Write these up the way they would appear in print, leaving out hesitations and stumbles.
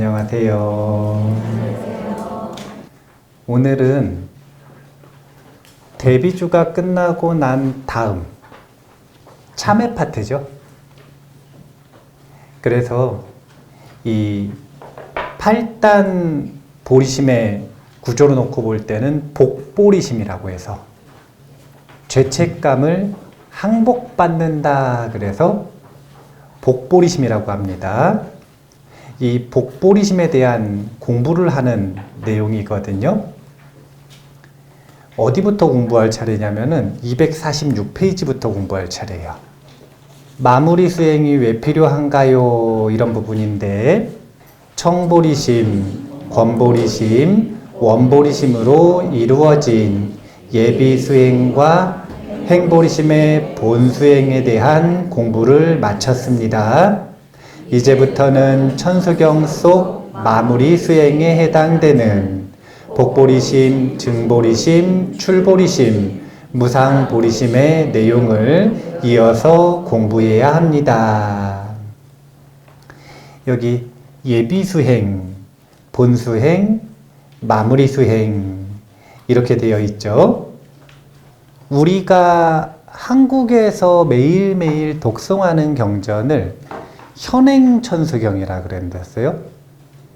안녕하세요. 오늘은 데뷔주가 끝나고 난 다음 참회 파트죠. 그래서 이 8단 보리심의 구조로 놓고 볼 때는 복보리심이라고 해서 죄책감을 항복받는다 그래서 복보리심이라고 합니다. 이 복보리심에 대한 공부를 하는 내용이거든요. 어디부터 공부할 차례냐면은 246페이지부터 공부할 차례예요. 마무리 수행이 왜 필요한가요? 이런 부분인데 청보리심, 권보리심, 원보리심으로 이루어진 예비 수행과 행보리심의 본수행에 대한 공부를 마쳤습니다. 이제부터는 천수경 속 마무리 수행에 해당되는 복보리심, 증보리심, 출보리심, 무상보리심의 내용을 이어서 공부해야 합니다. 여기 예비수행, 본수행, 마무리수행 이렇게 되어 있죠. 우리가 한국에서 매일매일 독송하는 경전을 현행천수경이라 그랬어요.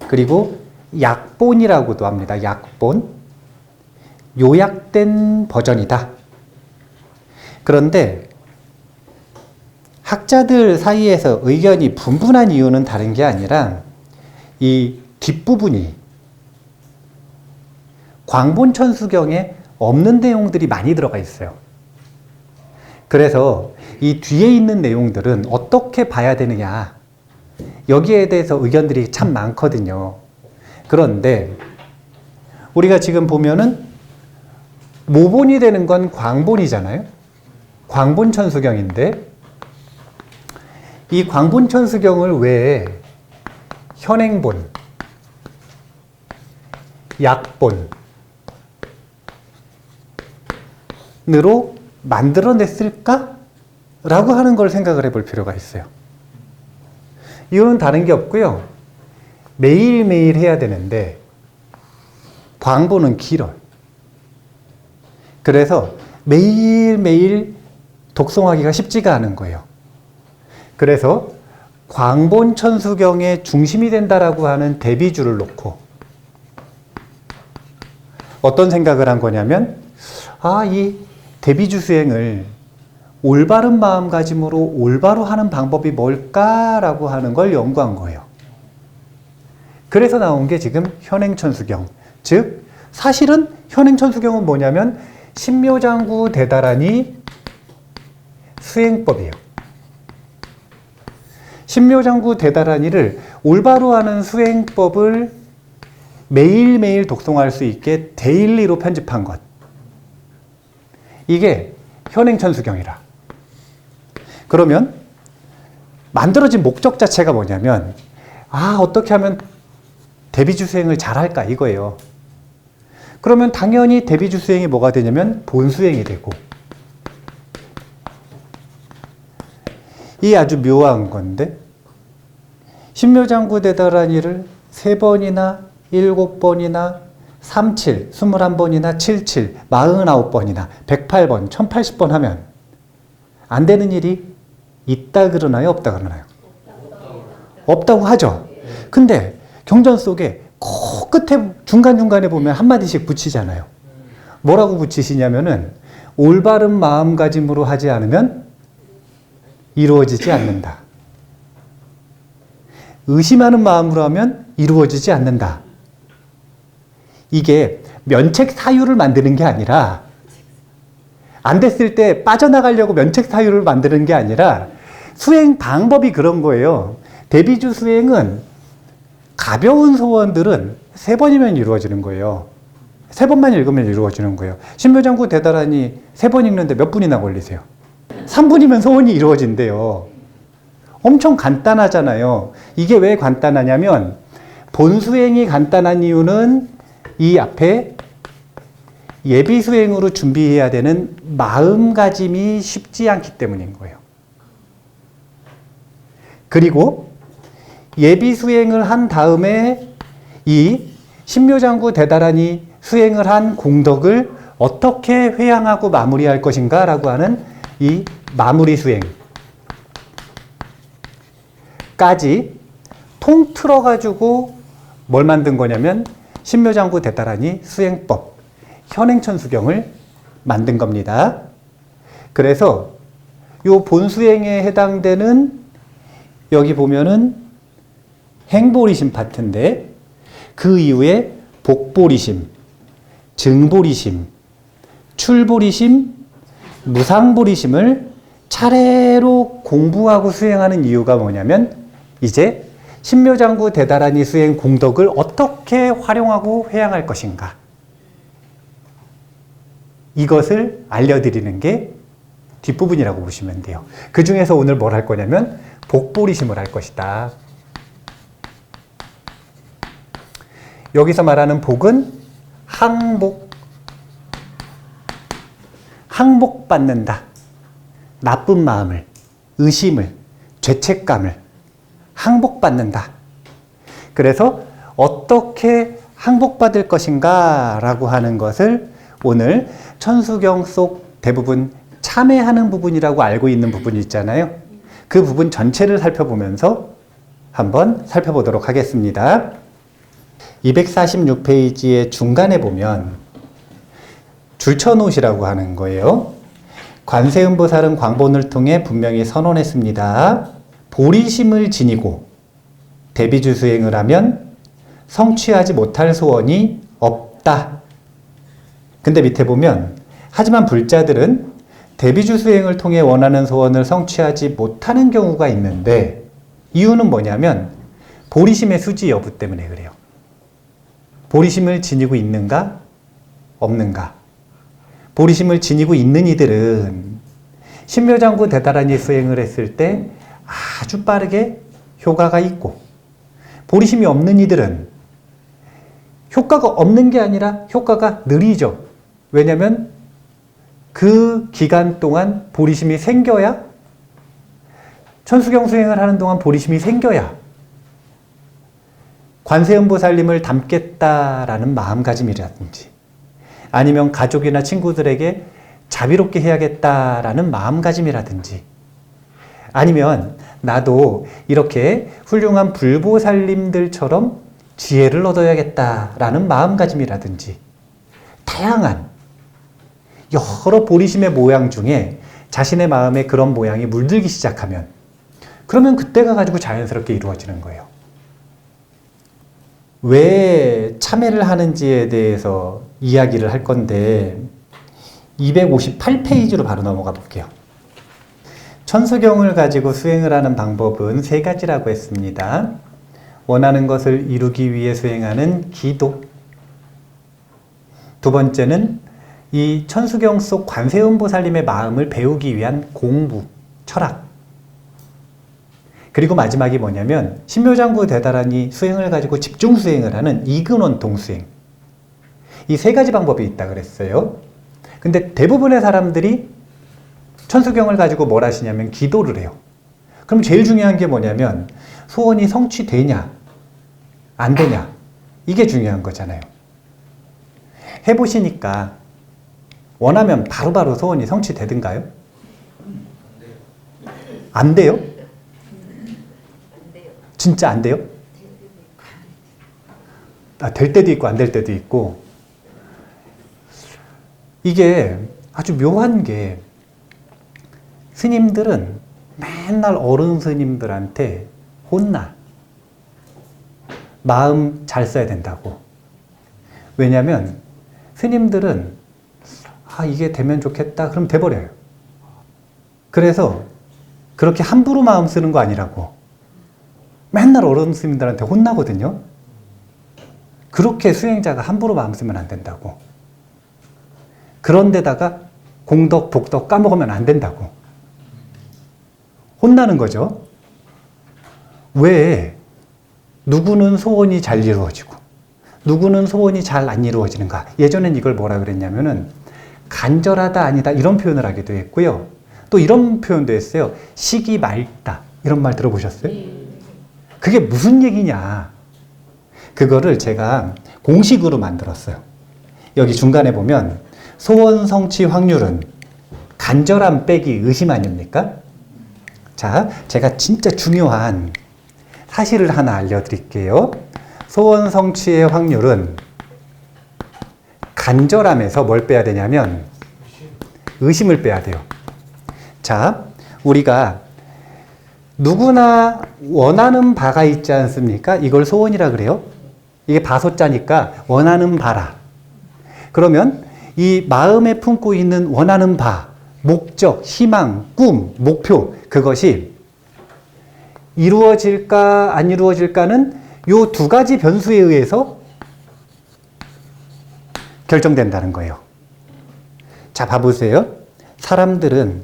그리고 약본이라고도 합니다. 약본. 요약된 버전이다. 그런데 학자들 사이에서 의견이 분분한 이유는 다른 게 아니라 이 뒷부분이 광본천수경에 없는 내용들이 많이 들어가 있어요. 그래서 이 뒤에 있는 내용들은 어떻게 봐야 되느냐 여기에 대해서 의견들이 참 많거든요. 그런데 우리가 지금 보면은 모본이 되는 건 광본이잖아요. 광본천수경인데 이 광본천수경을 왜 현행본, 약본으로 만들어냈을까? 라고 하는 걸 생각을 해볼 필요가 있어요. 이유는 다른 게 없고요. 매일매일 해야 되는데 광본은 길어요. 그래서 매일매일 독송하기가 쉽지가 않은 거예요. 그래서 광본천수경의 중심이 된다라고 하는 데뷔주를 놓고 어떤 생각을 한 거냐면 이 데뷔주 수행을 올바른 마음가짐으로 올바로 하는 방법이 뭘까라고 하는 걸 연구한 거예요. 그래서 나온 게 지금 현행천수경. 즉 사실은 현행천수경은 뭐냐면 신묘장구 대다라니 수행법이에요. 신묘장구 대다라니를 올바로 하는 수행법을 매일매일 독송할 수 있게 데일리로 편집한 것. 이게 현행천수경이라. 그러면 만들어진 목적 자체가 뭐냐면 어떻게 하면 데뷔주 수행을 잘할까 이거예요. 그러면 당연히 데뷔주 수행이 뭐가 되냐면 본수행이 되고 이 아주 묘한 건데 신묘장구 대다라니를 3번이나 7번이나 37, 21번이나 77, 49번이나 108번, 1080번 하면 안 되는 일이 있다 그러나요? 없다 그러나요? 없다고 하죠. 근데 경전 속에 코 끝에 중간중간에 보면 한마디씩 붙이잖아요. 뭐라고 붙이시냐면은 올바른 마음가짐으로 하지 않으면 이루어지지 않는다. 의심하는 마음으로 하면 이루어지지 않는다. 이게 면책 사유를 만드는 게 아니라 안 됐을 때 빠져나가려고 면책 사유를 만드는 게 아니라 수행 방법이 그런 거예요. 데뷔주 수행은 가벼운 소원들은 3번이면 이루어지는 거예요. 3번만 읽으면 이루어지는 거예요. 신묘장구 대다라니 3번 읽는데 몇 분이나 걸리세요? 3분이면 소원이 이루어진대요. 엄청 간단하잖아요. 이게 왜 간단하냐면 본수행이 간단한 이유는 이 앞에 예비수행으로 준비해야 되는 마음가짐이 쉽지 않기 때문인 거예요. 그리고 예비 수행을 한 다음에 이 신묘장구 대다란이 수행을 한 공덕을 어떻게 회양하고 마무리할 것인가 라고 하는 이 마무리 수행까지 통틀어 가지고 뭘 만든 거냐면 신묘장구 대다란이 수행법 현행천수경을 만든 겁니다. 그래서 요 본수행에 해당되는 여기 보면은 행보리심 파트인데 그 이후에 복보리심, 증보리심, 출보리심, 무상보리심을 차례로 공부하고 수행하는 이유가 뭐냐면 이제 신묘장구 대다란이 수행 공덕을 어떻게 활용하고 회양할 것인가 이것을 알려드리는 게 뒷부분이라고 보시면 돼요. 그 중에서 오늘 뭘 할 거냐면 복보리심을 할 것이다. 여기서 말하는 복은 항복받는다. 나쁜 마음을, 의심을, 죄책감을 항복받는다. 그래서 어떻게 항복받을 것인가 라고 하는 것을 오늘 천수경 속 대부분 참회하는 부분이라고 알고 있는 부분이 있잖아요. 그 부분 전체를 살펴보면서 한번 살펴보도록 하겠습니다. 246페이지의 중간에 보면 줄쳐놓으시라고 하는 거예요. 관세음보살은 광본을 통해 분명히 선언했습니다. 보리심을 지니고 대비주 수행을 하면 성취하지 못할 소원이 없다. 근데 밑에 보면 하지만 불자들은 대비주 수행을 통해 원하는 소원을 성취하지 못하는 경우가 있는데 이유는 뭐냐면 보리심의 수지 여부 때문에 그래요. 보리심을 지니고 있는가? 없는가? 보리심을 지니고 있는 이들은 신묘장구 대다란이 수행을 했을 때 아주 빠르게 효과가 있고 보리심이 없는 이들은 효과가 없는 게 아니라 효과가 느리죠. 왜냐하면 그 기간 동안 보리심이 생겨야 천수경 수행을 하는 동안 보리심이 생겨야 관세음보살님을 닮겠다라는 마음가짐이라든지 아니면 가족이나 친구들에게 자비롭게 해야겠다라는 마음가짐이라든지 아니면 나도 이렇게 훌륭한 불보살님들처럼 지혜를 얻어야겠다라는 마음가짐이라든지 다양한 여러 보리심의 모양 중에 자신의 마음에 그런 모양이 물들기 시작하면 그러면 그때가 가지고 자연스럽게 이루어지는 거예요. 왜 참회를 하는지에 대해서 이야기를 할 건데 258페이지로 바로 넘어가 볼게요. 천수경을 가지고 수행을 하는 방법은 세 가지라고 했습니다. 원하는 것을 이루기 위해 수행하는 기도. 두 번째는 이 천수경 속 관세음보살님의 마음을 배우기 위한 공부, 철학. 그리고 마지막이 뭐냐면 신묘장구 대다란이 수행을 가지고 집중 수행을 하는 이근원통 수행. 이 세 가지 방법이 있다 그랬어요. 근데 대부분의 사람들이 천수경을 가지고 뭘 하시냐면 기도를 해요. 그럼 제일 중요한 게 뭐냐면 소원이 성취되냐 안 되냐 이게 중요한 거잖아요. 해보시니까 원하면 바로바로 소원이 성취되든가요? 안 돼요? 진짜 안 돼요? 될 때도 있고 안 될 때도 있고 이게 아주 묘한 게 스님들은 맨날 어른 스님들한테 혼나. 마음 잘 써야 된다고. 왜냐하면 스님들은 이게 되면 좋겠다 그럼 돼버려요. 그래서 그렇게 함부로 마음 쓰는 거 아니라고 맨날 어른 스님들한테 혼나거든요. 그렇게 수행자가 함부로 마음 쓰면 안 된다고. 그런데다가 공덕, 복덕 까먹으면 안 된다고. 혼나는 거죠. 왜 누구는 소원이 잘 이루어지고 누구는 소원이 잘 안 이루어지는가. 예전엔 이걸 뭐라 그랬냐면은 간절하다 아니다 이런 표현을 하기도 했고요. 또 이런 표현도 했어요. 시기 맑다 이런 말 들어보셨어요? 그게 무슨 얘기냐? 그거를 제가 공식으로 만들었어요. 여기 중간에 보면 소원 성취 확률은 간절함 빼기 의심 아닙니까? 자, 제가 진짜 중요한 사실을 하나 알려드릴게요. 소원 성취의 확률은 간절함에서 뭘 빼야 되냐면 의심을 빼야 돼요. 자, 우리가 누구나 원하는 바가 있지 않습니까? 이걸 소원이라 그래요. 이게 바소자니까 원하는 바라. 그러면 이 마음에 품고 있는 원하는 바, 목적, 희망, 꿈, 목표, 그것이 이루어질까 안 이루어질까는 요 두 가지 변수에 의해서 결정된다는 거예요. 자, 봐보세요. 사람들은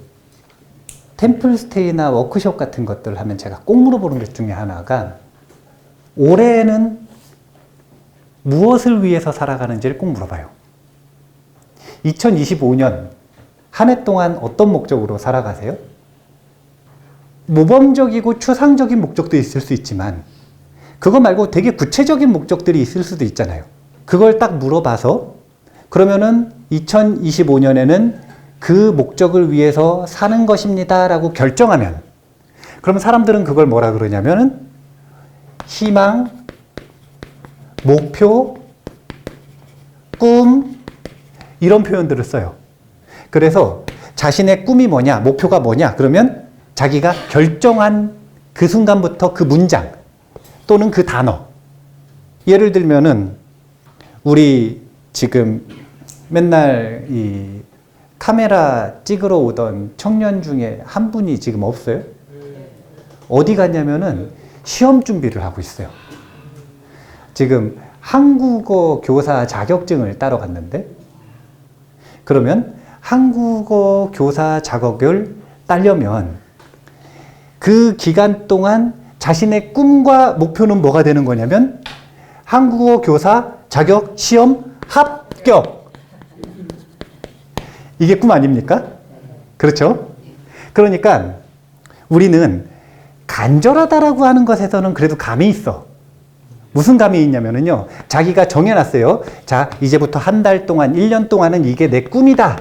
템플스테이나 워크숍 같은 것들 하면 제가 꼭 물어보는 것 중에 하나가 올해는 무엇을 위해서 살아가는지를 꼭 물어봐요. 2025년 한 해 동안 어떤 목적으로 살아가세요? 모범적이고 추상적인 목적도 있을 수 있지만 그거 말고 되게 구체적인 목적들이 있을 수도 있잖아요. 그걸 딱 물어봐서 그러면은 2025년에는 그 목적을 위해서 사는 것입니다 라고 결정하면 그럼 사람들은 그걸 뭐라 그러냐면은 희망, 목표, 꿈 이런 표현들을 써요. 그래서 자신의 꿈이 뭐냐, 목표가 뭐냐 그러면 자기가 결정한 그 순간부터 그 문장 또는 그 단어 예를 들면은 우리 지금 맨날 이 카메라 찍으러 오던 청년 중에 한 분이 지금 없어요? 어디 갔냐면은 시험 준비를 하고 있어요. 지금 한국어 교사 자격증을 따러 갔는데 그러면 한국어 교사 자격을 따려면 그 기간 동안 자신의 꿈과 목표는 뭐가 되는 거냐면 한국어 교사 자격 시험 합격. 이게 꿈 아닙니까? 그렇죠? 그러니까 우리는 간절하다라고 하는 것에서는 그래도 감이 있어. 무슨 감이 있냐면요. 자기가 정해놨어요. 자, 이제부터 한 달 동안, 1년 동안은 이게 내 꿈이다.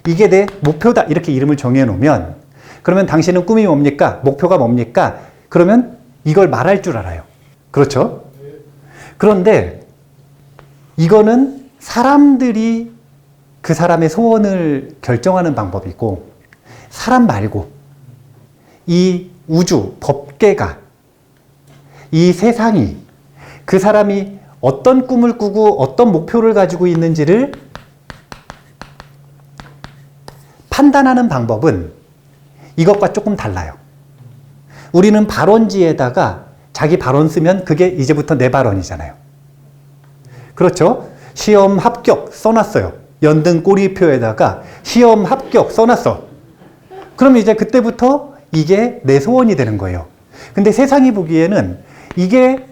이게 내 목표다. 이렇게 이름을 정해놓으면 그러면 당신은 꿈이 뭡니까? 목표가 뭡니까? 그러면 이걸 말할 줄 알아요. 그렇죠? 그런데 이거는 사람들이 그 사람의 소원을 결정하는 방법이고 사람 말고 이 우주, 법계가 이 세상이 그 사람이 어떤 꿈을 꾸고 어떤 목표를 가지고 있는지를 판단하는 방법은 이것과 조금 달라요. 우리는 발원지에다가 자기 발원 쓰면 그게 이제부터 내 발원이잖아요. 그렇죠? 시험 합격 써놨어요. 연등 꼬리표에다가 시험 합격 써놨어. 그럼 이제 그때부터 이게 내 소원이 되는 거예요. 근데 세상이 보기에는 이게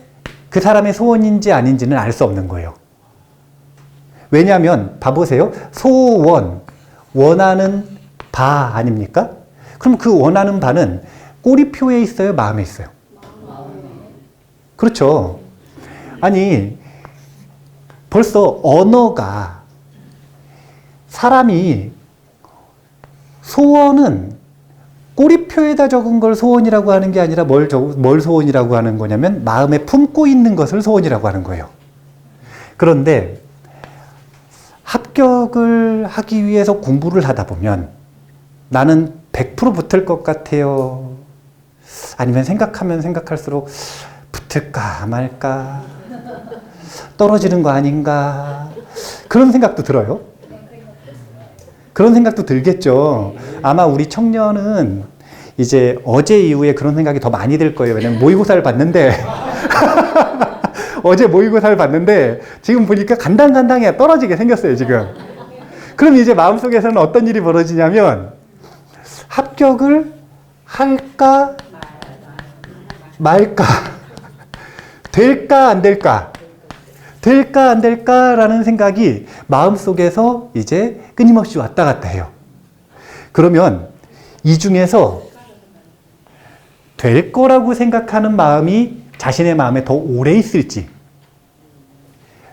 그 사람의 소원인지 아닌지는 알 수 없는 거예요. 왜냐하면 봐보세요. 소원, 원하는 바 아닙니까? 그럼 그 원하는 바는 꼬리표에 있어요? 마음에 있어요? 그렇죠. 아니 벌써 언어가 사람이 소원은 꼬리표에다 적은 걸 소원이라고 하는 게 아니라 뭘 소원이라고 하는 거냐면 마음에 품고 있는 것을 소원이라고 하는 거예요. 그런데 합격을 하기 위해서 공부를 하다 보면 나는 100% 붙을 것 같아요. 아니면 생각하면 생각할수록 붙을까 말까 떨어지는 거 아닌가 그런 생각도 들어요. 그런 생각도 들겠죠. 아마 우리 청년은 이제 어제 이후에 그런 생각이 더 많이 들 거예요. 왜냐면 모의고사를 봤는데 어제 모의고사를 봤는데 지금 보니까 간당간당해 떨어지게 생겼어요 지금. 그럼 이제 마음속에서는 어떤 일이 벌어지냐면 합격을 할까 말까 될까 안 될까 될까 안 될까라는 생각이 마음속에서 이제 끊임없이 왔다 갔다 해요. 그러면 이 중에서 될 거라고 생각하는 마음이 자신의 마음에 더 오래 있을지,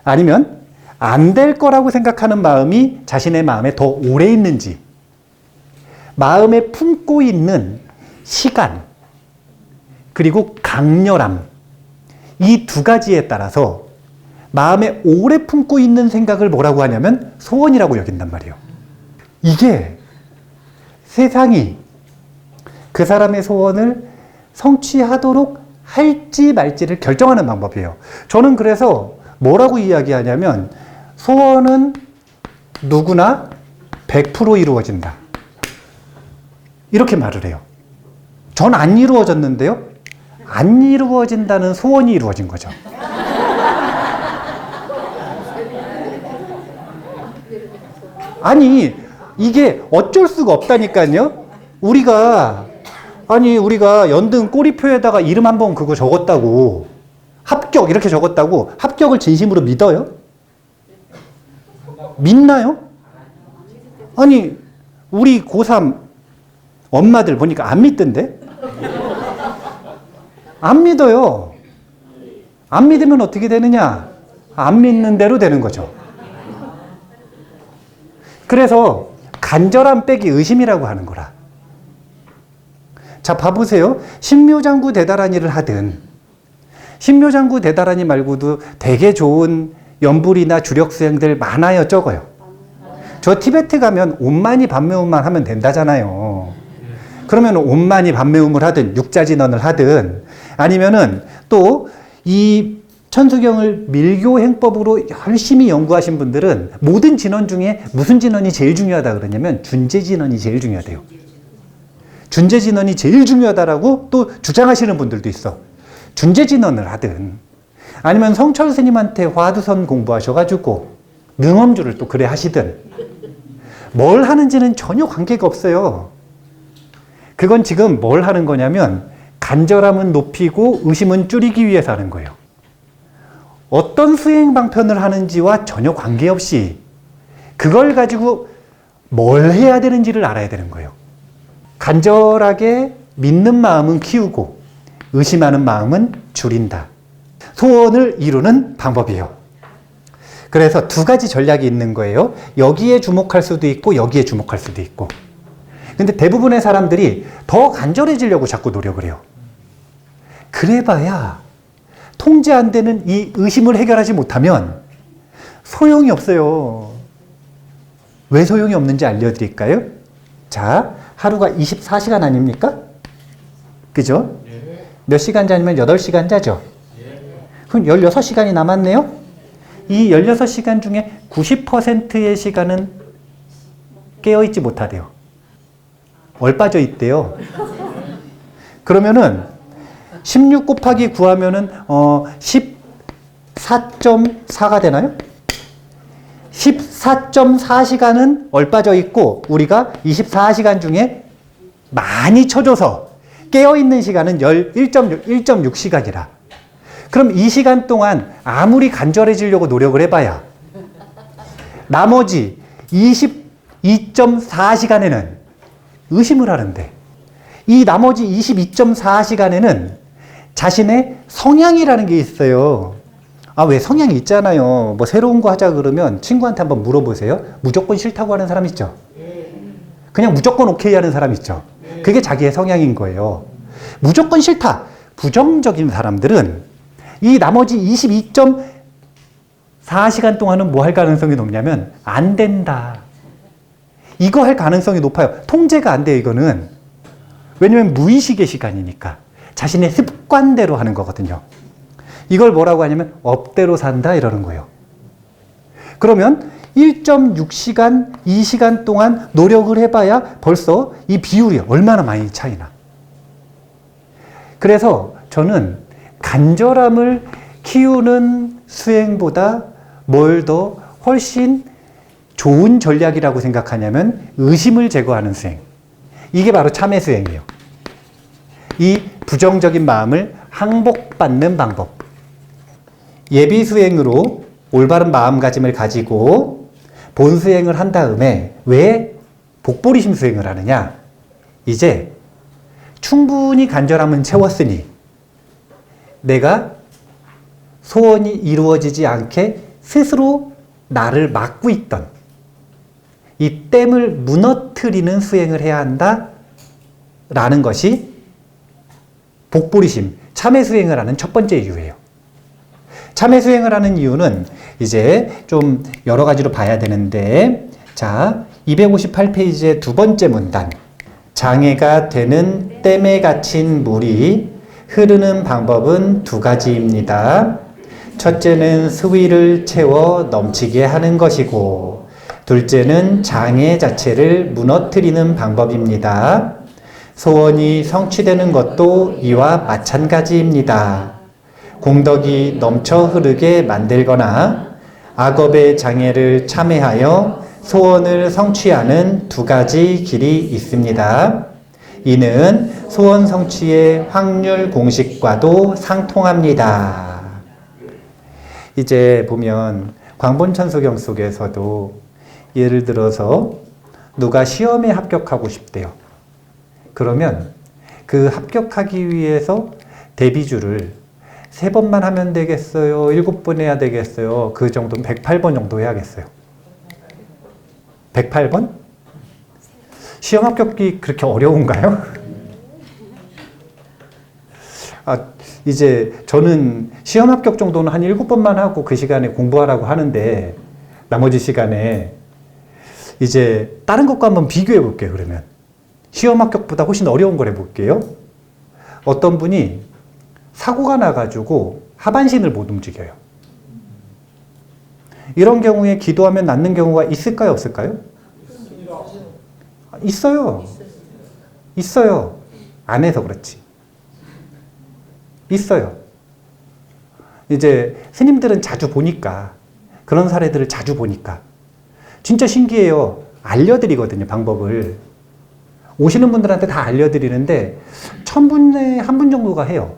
아니면 안 될 거라고 생각하는 마음이 자신의 마음에 더 오래 있는지, 마음에 품고 있는 시간, 그리고 강렬함, 이 두 가지에 따라서 마음에 오래 품고 있는 생각을 뭐라고 하냐면 소원이라고 여긴단 말이에요. 이게 세상이 그 사람의 소원을 성취하도록 할지 말지를 결정하는 방법이에요. 저는 그래서 뭐라고 이야기하냐면 소원은 누구나 100% 이루어진다, 이렇게 말을 해요. 전 안 이루어졌는데요, 안 이루어진다는 소원이 이루어진 거죠. 아니, 이게 어쩔 수가 없다니까요. 우리가 연등 꼬리표에다가 이름 한번 그거 적었다고, 합격 이렇게 적었다고 합격을 진심으로 믿어요? 믿나요? 아니, 우리 고3 엄마들 보니까 안 믿던데? 안 믿어요. 안 믿으면 어떻게 되느냐? 안 믿는 대로 되는 거죠. 그래서 간절함 빼기 의심이라고 하는 거라. 자, 봐보세요. 신묘장구 대다라니를 하든, 신묘장구 대다라니 말고도 되게 좋은 연불이나 주력수행들 많아요, 적어요? 저 티베트 가면 옴마니 반매음만 하면 된다잖아요. 그러면 옴마니 반매음을 하든 육자진언을 하든, 아니면은 또 이 천수경을 밀교 행법으로 열심히 연구하신 분들은 모든 진언 중에 무슨 진언이 제일 중요하다 그러냐면 준재진언이 제일 중요하대요. 준재진언이 제일 중요하다라고 또 주장하시는 분들도 있어. 준재진언을 하든, 아니면 성철 스님한테 화두선 공부하셔가지고 능엄주를 또 그래 하시든, 뭘 하는지는 전혀 관계가 없어요. 그건 지금 뭘 하는 거냐면 간절함은 높이고 의심은 줄이기 위해서 하는 거예요. 어떤 수행 방편을 하는지와 전혀 관계없이 그걸 가지고 뭘 해야 되는지를 알아야 되는 거예요. 간절하게 믿는 마음은 키우고 의심하는 마음은 줄인다. 소원을 이루는 방법이에요. 그래서 두 가지 전략이 있는 거예요. 여기에 주목할 수도 있고 여기에 주목할 수도 있고. 근데 대부분의 사람들이 더 간절해지려고 자꾸 노력을 해요. 그래봐야 통제 안 되는 이 의심을 해결하지 못하면 소용이 없어요. 왜 소용이 없는지 알려드릴까요? 자, 하루가 24시간 아닙니까? 그죠? 몇 시간 자면 8시간 자죠? 그럼 16시간이 남았네요? 이 16시간 중에 90%의 시간은 깨어있지 못하대요. 얼빠져 있대요. 그러면은 16 곱하기 9 하면은 14.4가 되나요? 14.4시간은 얼빠져 있고 우리가 24시간 중에 많이 쳐줘서 깨어있는 시간은 1.6시간이라. 그럼 이 시간 동안 아무리 간절해지려고 노력을 해봐야 나머지 22.4시간에는 의심을 하는데, 이 나머지 22.4시간에는 자신의 성향이라는 게 있어요. 아, 왜 성향이 있잖아요. 뭐 새로운 거 하자 그러면 친구한테 한번 물어보세요. 무조건 싫다고 하는 사람 있죠? 그냥 무조건 오케이 하는 사람 있죠? 그게 자기의 성향인 거예요. 무조건 싫다, 부정적인 사람들은 이 나머지 22.4시간 동안은 뭐 할 가능성이 높냐면 안 된다, 이거 할 가능성이 높아요. 통제가 안 돼요, 이거는. 왜냐면 무의식의 시간이니까 자신의 습관대로 하는 거거든요. 이걸 뭐라고 하냐면 업대로 산다 이러는 거예요. 그러면 1.6시간, 2시간 동안 노력을 해봐야 벌써 이 비율이 얼마나 많이 차이나. 그래서 저는 간절함을 키우는 수행보다 뭘 더 훨씬 좋은 전략이라고 생각하냐면 의심을 제거하는 수행. 이게 바로 참회 수행이에요. 이 부정적인 마음을 항복받는 방법. 예비 수행으로 올바른 마음가짐을 가지고 본 수행을 한 다음에 왜 복보리심 수행을 하느냐? 이제 충분히 간절함은 채웠으니 내가 소원이 이루어지지 않게 스스로 나를 막고 있던 이 댐을 무너뜨리는 수행을 해야 한다 라는 것이 복보리심, 참회 수행을 하는 첫 번째 이유예요. 참회 수행을 하는 이유는 이제 좀 여러 가지로 봐야 되는데, 자, 258페이지의 두 번째 문단. 장애가 되는 댐에 갇힌 물이 흐르는 방법은 두 가지입니다. 첫째는 수위를 채워 넘치게 하는 것이고, 둘째는 장애 자체를 무너뜨리는 방법입니다. 소원이 성취되는 것도 이와 마찬가지입니다. 공덕이 넘쳐 흐르게 만들거나 악업의 장애를 참회하여 소원을 성취하는 두 가지 길이 있습니다. 이는 소원 성취의 확률 공식과도 상통합니다. 이제 보면 광본천수경 속에서도 예를 들어서 누가 시험에 합격하고 싶대요. 그러면 그 합격하기 위해서 대비주를 3번만 하면 되겠어요? 7번 해야 되겠어요? 그 정도면 108번 정도 해야겠어요. 108번? 시험 합격이 그렇게 어려운가요? 이제 저는 시험 합격 정도는 한 7번만 하고 그 시간에 공부하라고 하는데, 나머지 시간에 이제 다른 것과 한번 비교해 볼게요. 그러면 시험 합격보다 훨씬 어려운 걸 해볼게요. 어떤 분이 사고가 나가지고 하반신을 못 움직여요. 이런 경우에 기도하면 낫는 경우가 있을까요? 없을까요? 있어요. 있어요. 안 해서 그렇지. 있어요. 이제 스님들은 자주 보니까, 그런 사례들을 자주 보니까 진짜 신기해요. 알려드리거든요, 방법을. 오시는 분들한테 다 알려드리는데 1000분에 1분 정도가 해요.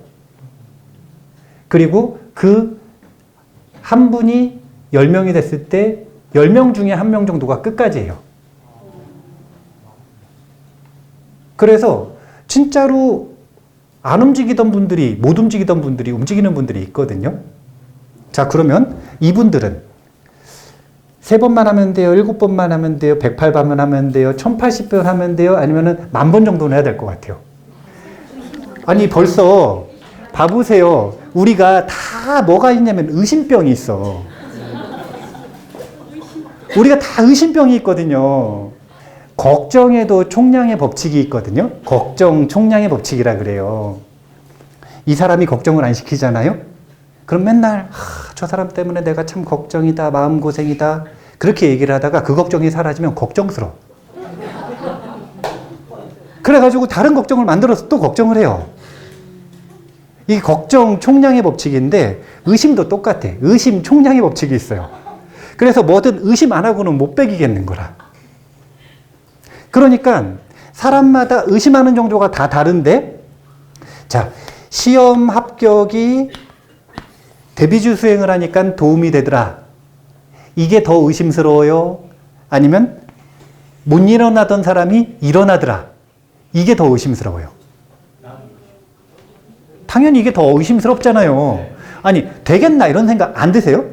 그리고 그 한 분이 10명이 됐을 때 10명 중에 1명 정도가 끝까지 해요. 그래서 진짜로 안 움직이던 분들이, 못 움직이던 분들이 움직이는 분들이 있거든요. 자, 그러면 이분들은 3번만 하면 돼요? 7번만 하면 돼요? 108번만 하면 돼요? 1080번 하면 돼요? 아니면은 10,000번 정도는 해야 될 것 같아요. 아니, 벌써 봐보세요. 우리가 다 뭐가 있냐면 의심병이 있어. 우리가 다 의심병이 있거든요. 걱정에도 총량의 법칙이 있거든요. 걱정 총량의 법칙이라 그래요. 이 사람이 걱정을 안 시키잖아요. 그럼 맨날 저 사람 때문에 내가 참 걱정이다, 마음고생이다, 그렇게 얘기를 하다가 그 걱정이 사라지면 걱정스러워. 그래가지고 다른 걱정을 만들어서 또 걱정을 해요. 이 걱정 총량의 법칙인데 의심도 똑같아. 의심 총량의 법칙이 있어요. 그래서 뭐든 의심 안 하고는 못 배기겠는 거라. 그러니까 사람마다 의심하는 정도가 다 다른데, 자, 시험 합격이 대비주 수행을 하니까 도움이 되더라. 이게 더 의심스러워요? 아니면 못 일어나던 사람이 일어나더라. 이게 더 의심스러워요. 당연히 이게 더 의심스럽잖아요. 아니, 되겠나 이런 생각 안 드세요?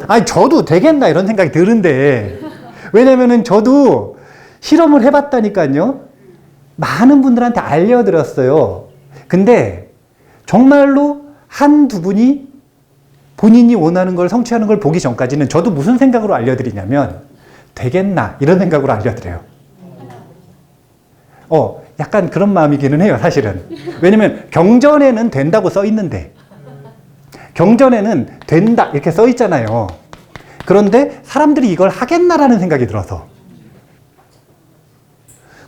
아니, 저도 되겠나 이런 생각이 드는데, 왜냐면은 저도 실험을 해봤다니까요. 많은 분들한테 알려드렸어요. 근데 정말로 한두 분이 본인이 원하는 걸 성취하는 걸 보기 전까지는 저도 무슨 생각으로 알려드리냐면, 되겠나 이런 생각으로 알려드려요. 약간 그런 마음이기는 해요, 사실은. 왜냐면 경전에는 된다고 써 있는데, 경전에는 된다 이렇게 써 있잖아요. 그런데 사람들이 이걸 하겠나라는 생각이 들어서.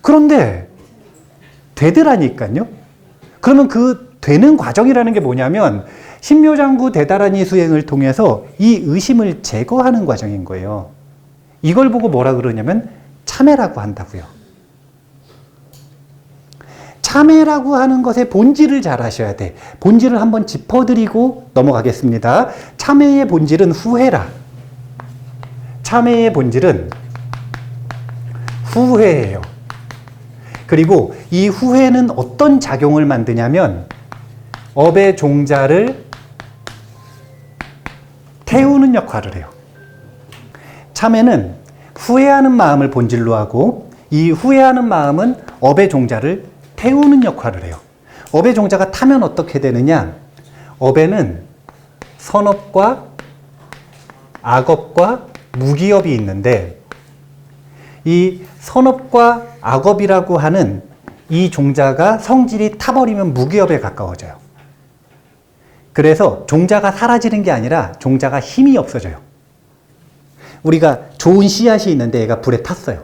그런데 되더라니까요. 그러면 그 되는 과정이라는 게 뭐냐면, 신묘장구 대다라니 수행을 통해서 이 의심을 제거하는 과정인 거예요. 이걸 보고 뭐라 그러냐면 참회라고 한다고요. 참회라고 하는 것의 본질을 잘 아셔야 돼. 본질을 한번 짚어드리고 넘어가겠습니다. 참회의 본질은 후회라. 참회의 본질은 후회예요. 그리고 이 후회는 어떤 작용을 만드냐면, 업의 종자를 태우는 역할을 해요. 참회는 후회하는 마음을 본질로 하고 이 후회하는 마음은 업의 종자를 태우는 역할을 해요. 업의 종자가 타면 어떻게 되느냐? 업에는 선업과 악업과 무기업이 있는데 이 선업과 악업이라고 하는 이 종자가 성질이 타버리면 무기업에 가까워져요. 그래서 종자가 사라지는 게 아니라 종자가 힘이 없어져요. 우리가 좋은 씨앗이 있는데 얘가 불에 탔어요.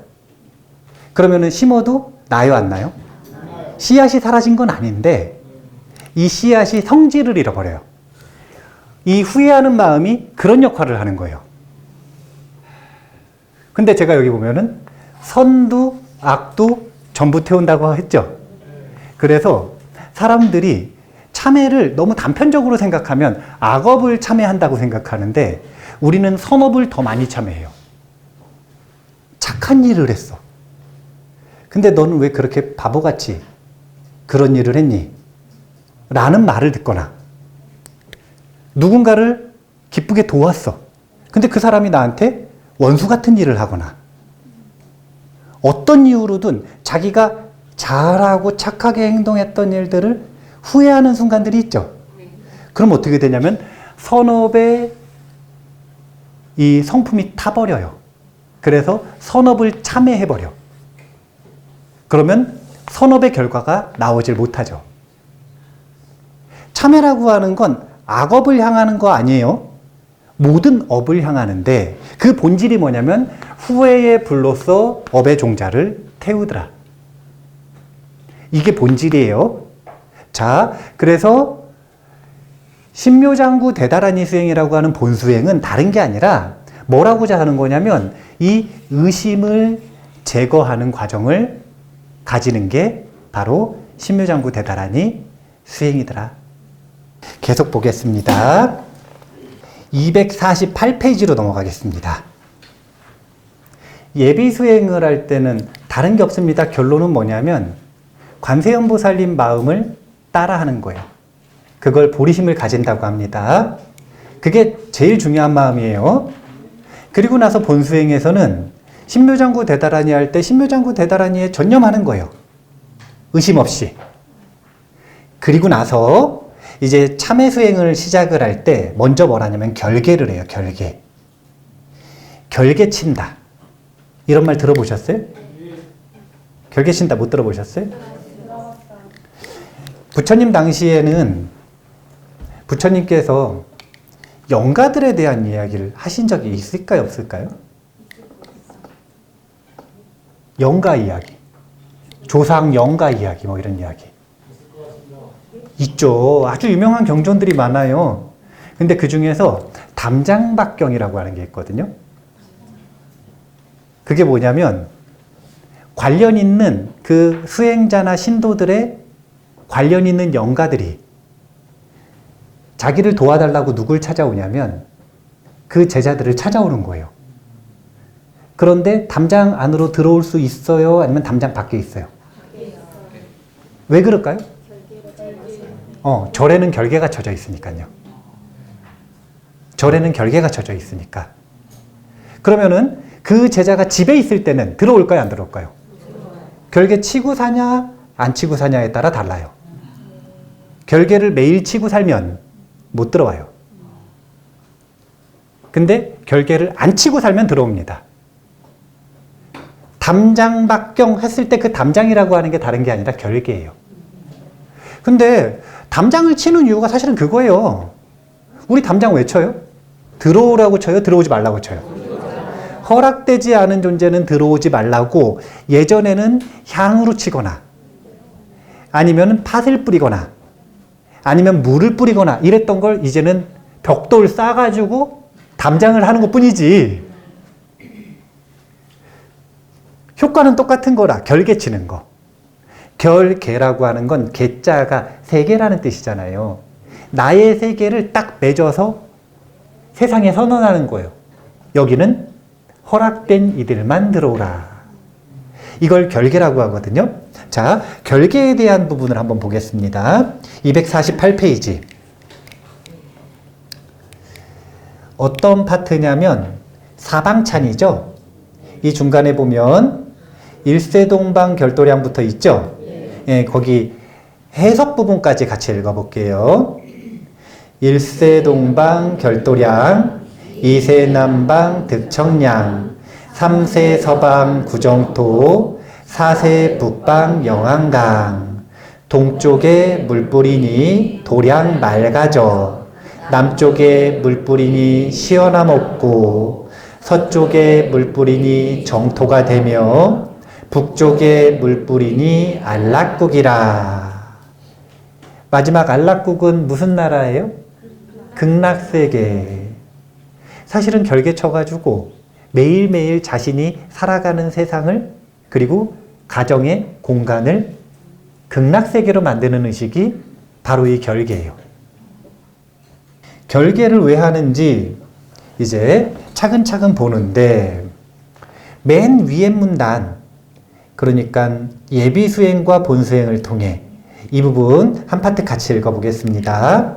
그러면은 심어도 나요, 안 나요? 씨앗이 사라진 건 아닌데 이 씨앗이 성질을 잃어버려요. 이 후회하는 마음이 그런 역할을 하는 거예요. 근데 제가 여기 보면은 선도 악도 전부 태운다고 했죠. 그래서 사람들이 참회를 너무 단편적으로 생각하면 악업을 참회한다고 생각하는데 우리는 선업을 더 많이 참회해요. 착한 일을 했어. 근데 너는 왜 그렇게 바보같이 그런 일을 했니? 라는 말을 듣거나 누군가를 기쁘게 도왔어. 근데 그 사람이 나한테 원수 같은 일을 하거나 어떤 이유로든 자기가 잘하고 착하게 행동했던 일들을 후회하는 순간들이 있죠. 그럼 어떻게 되냐면 선업의 이 성품이 타버려요. 그래서 선업을 참회해버려. 그러면 선업의 결과가 나오질 못하죠. 참회라고 하는 건 악업을 향하는 거 아니에요. 모든 업을 향하는데 그 본질이 뭐냐면 후회의 불로서 업의 종자를 태우더라. 이게 본질이에요. 자, 그래서 신묘장구 대다라니 수행이라고 하는 본수행은 다른 게 아니라 뭐라고자 하는 거냐면 이 의심을 제거하는 과정을 가지는 게 바로 신묘장구 대다라니 수행이더라. 계속 보겠습니다. 248페이지로 넘어가겠습니다. 예비 수행을 할 때는 다른 게 없습니다. 결론은 뭐냐면 관세음보살님 마음을 따라하는 거예요. 그걸 보리심을 가진다고 합니다. 그게 제일 중요한 마음이에요. 그리고 나서 본수행에서는 신묘장구 대다라니 할 때 신묘장구 대다라니에 전념하는 거예요. 의심 없이. 그리고 나서 이제 참회 수행을 시작을 할 때 먼저 뭐라냐면 결계를 해요. 결계. 결계 친다. 이런 말 들어보셨어요? 결계 친다 못 들어보셨어요? 부처님 당시에는 부처님께서 영가들에 대한 이야기를 하신 적이 있을까요? 없을까요? 영가 이야기. 조상 영가 이야기 뭐 이런 이야기. 있죠. 아주 유명한 경전들이 많아요. 근데 그 중에서 담장박경이라고 하는 게 있거든요. 그게 뭐냐면 관련 있는 그 수행자나 신도들의 관련 있는 영가들이 자기를 도와달라고 누굴 찾아오냐면 그 제자들을 찾아오는 거예요. 그런데 담장 안으로 들어올 수 있어요? 아니면 담장 밖에 있어요? 왜 그럴까요? 절에는 결계가 쳐져 있으니까요. 절에는 결계가 쳐져 있으니까. 그러면은 그 제자가 집에 있을 때는 들어올까요? 안 들어올까요? 결계 치고 사냐? 안 치고 사냐에 따라 달라요. 결계를 매일 치고 살면 못 들어와요. 근데 결계를 안 치고 살면 들어옵니다. 담장박경 했을 때 그 담장이라고 하는 게 다른 게 아니라 결계예요. 근데 담장을 치는 이유가 사실은 그거예요. 우리 담장 왜 쳐요? 들어오라고 쳐요? 들어오지 말라고 쳐요? 허락되지 않은 존재는 들어오지 말라고 예전에는 향으로 치거나 아니면 팥을 뿌리거나 아니면 물을 뿌리거나 이랬던 걸 이제는 벽돌 싸가지고 담장을 하는 것 뿐이지 효과는 똑같은 거라. 결계 치는 거. 결계라고 하는 건 개자가 세계라는 뜻이잖아요. 나의 세계를 딱 맺어서 세상에 선언하는 거예요. 여기는 허락된 이들만 들어오라. 이걸 결계라고 하거든요. 자, 결계에 대한 부분을 한번 보겠습니다. 248페이지. 어떤 파트냐면 사방찬이죠. 이 중간에 보면 일세동방 결도량부터 있죠. 예, 거기 해석 부분까지 같이 읽어볼게요. 일세동방 결도량, 이세남방 득청량, 삼세서방 구정토, 사세 북방 영안강, 동쪽에 물뿌리니 도량 맑아져, 남쪽에 물뿌리니 시원함 없고, 서쪽에 물뿌리니 정토가 되며, 북쪽에 물뿌리니 안락국이라. 마지막 안락국은 무슨 나라예요? 극락세계. 사실은 결계 쳐가지고 매일매일 자신이 살아가는 세상을, 그리고 가정의 공간을 극락세계로 만드는 의식이 바로 이 결계예요. 결계를 왜 하는지 이제 차근차근 보는데, 맨 위에 문단, 그러니까 예비수행과 본수행을 통해 이 부분 한 파트 같이 읽어보겠습니다.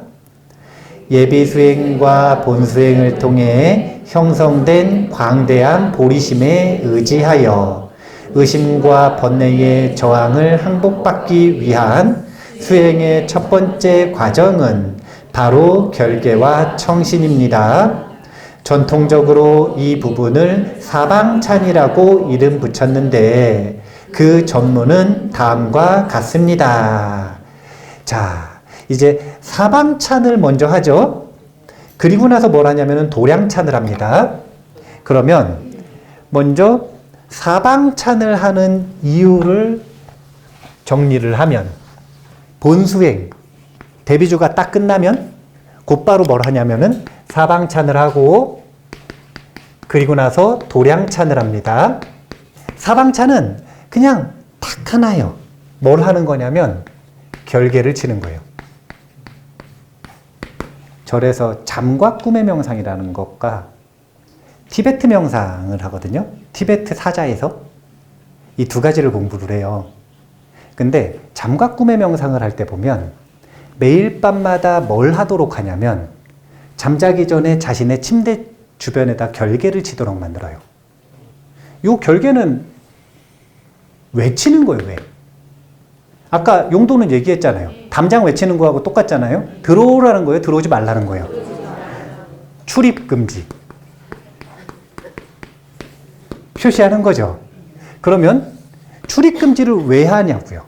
예비수행과 본수행을 통해 형성된 광대한 보리심에 의지하여 의심과 번뇌의 저항을 항복받기 위한 수행의 첫 번째 과정은 바로 결계와 청신입니다. 전통적으로 이 부분을 사방찬이라고 이름 붙였는데 그 전문은 다음과 같습니다. 자, 이제 사방찬을 먼저 하죠. 그리고 나서 뭘 하냐면 도량찬을 합니다. 그러면 먼저 사방찬을 하는 이유를 정리를 하면, 본수행, 대비주가 딱 끝나면 곧바로 뭘 하냐면은 사방찬을 하고, 그리고 나서 도량찬을 합니다. 사방찬은 그냥 딱 하나예요. 뭘 하는 거냐면 결계를 치는 거예요. 절에서 잠과 꿈의 명상이라는 것과 티베트 명상을 하거든요. 티베트 사자에서 이 두 가지를 공부를 해요. 근데 잠과 꿈의 명상을 할 때 보면 매일 밤마다 뭘 하도록 하냐면 잠자기 전에 자신의 침대 주변에다 결계를 치도록 만들어요. 이 결계는 외치는 거예요. 왜? 아까 용도는 얘기했잖아요. 담장 외치는 거하고 똑같잖아요. 들어오라는 거예요? 들어오지 말라는 거예요? 출입 금지. 표시하는 거죠. 그러면 출입 금지를 왜 하냐고요.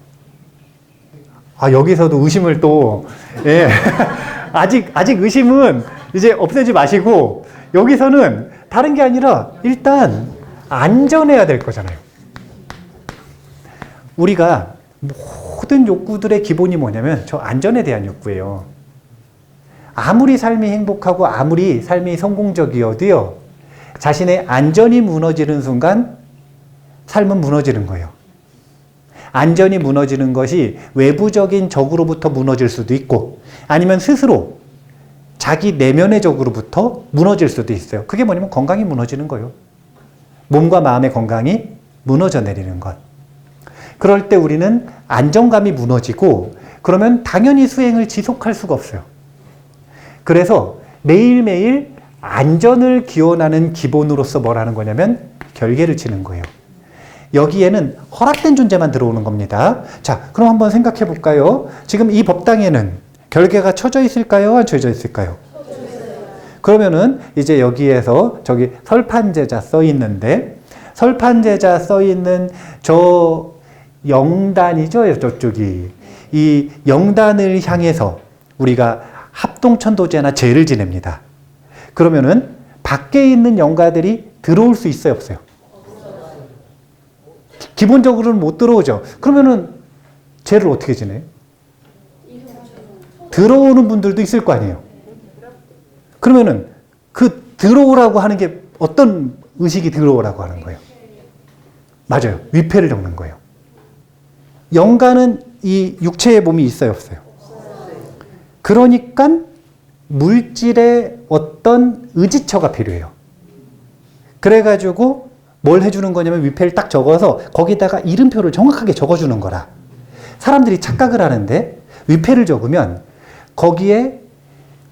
아, 여기서도 의심을 또, 예. 아직 의심은 이제 없애지 마시고, 여기서는 다른 게 아니라 일단 안전해야 될 거잖아요. 우리가 모든 욕구들의 기본이 뭐냐면 저 안전에 대한 욕구예요. 아무리 삶이 행복하고 아무리 삶이 성공적이어도요, 자신의 안전이 무너지는 순간 삶은 무너지는 거예요. 안전이 무너지는 것이 외부적인 적으로부터 무너질 수도 있고, 아니면 스스로 자기 내면의 적으로부터 무너질 수도 있어요. 그게 뭐냐면 건강이 무너지는 거예요. 몸과 마음의 건강이 무너져 내리는 것. 그럴 때 우리는 안정감이 무너지고, 그러면 당연히 수행을 지속할 수가 없어요. 그래서 매일매일 안전을 기원하는 기본으로서 뭘 하는 거냐면 결계를 치는 거예요. 여기에는 허락된 존재만 들어오는 겁니다. 자, 그럼 한번 생각해 볼까요? 지금 이 법당에는 결계가 쳐져 있을까요? 안 쳐져 있을까요? 그러면은 이제 여기에서 저기 설판제자 써 있는데, 설판제자 써 있는 저 영단이죠, 저쪽이. 이 영단을 향해서 우리가 합동천도제나 제를 지냅니다. 그러면은 밖에 있는 영가들이 들어올 수 있어요, 없어요? 기본적으로는 못 들어오죠. 그러면은 제를 어떻게 지내요? 들어오는 분들도 있을 거 아니에요. 그러면은 그 들어오라고 하는 게 어떤 의식이 들어오라고 하는 거예요? 맞아요. 위패를 적는 거예요. 영가는 이 육체의 몸이 있어요, 없어요? 그러니까 물질의 어떤 의지처가 필요해요. 그래가지고 뭘 해주는 거냐면 위패를 딱 적어서 거기다가 이름표를 정확하게 적어주는 거라. 사람들이 착각을 하는데 위패를 적으면 거기에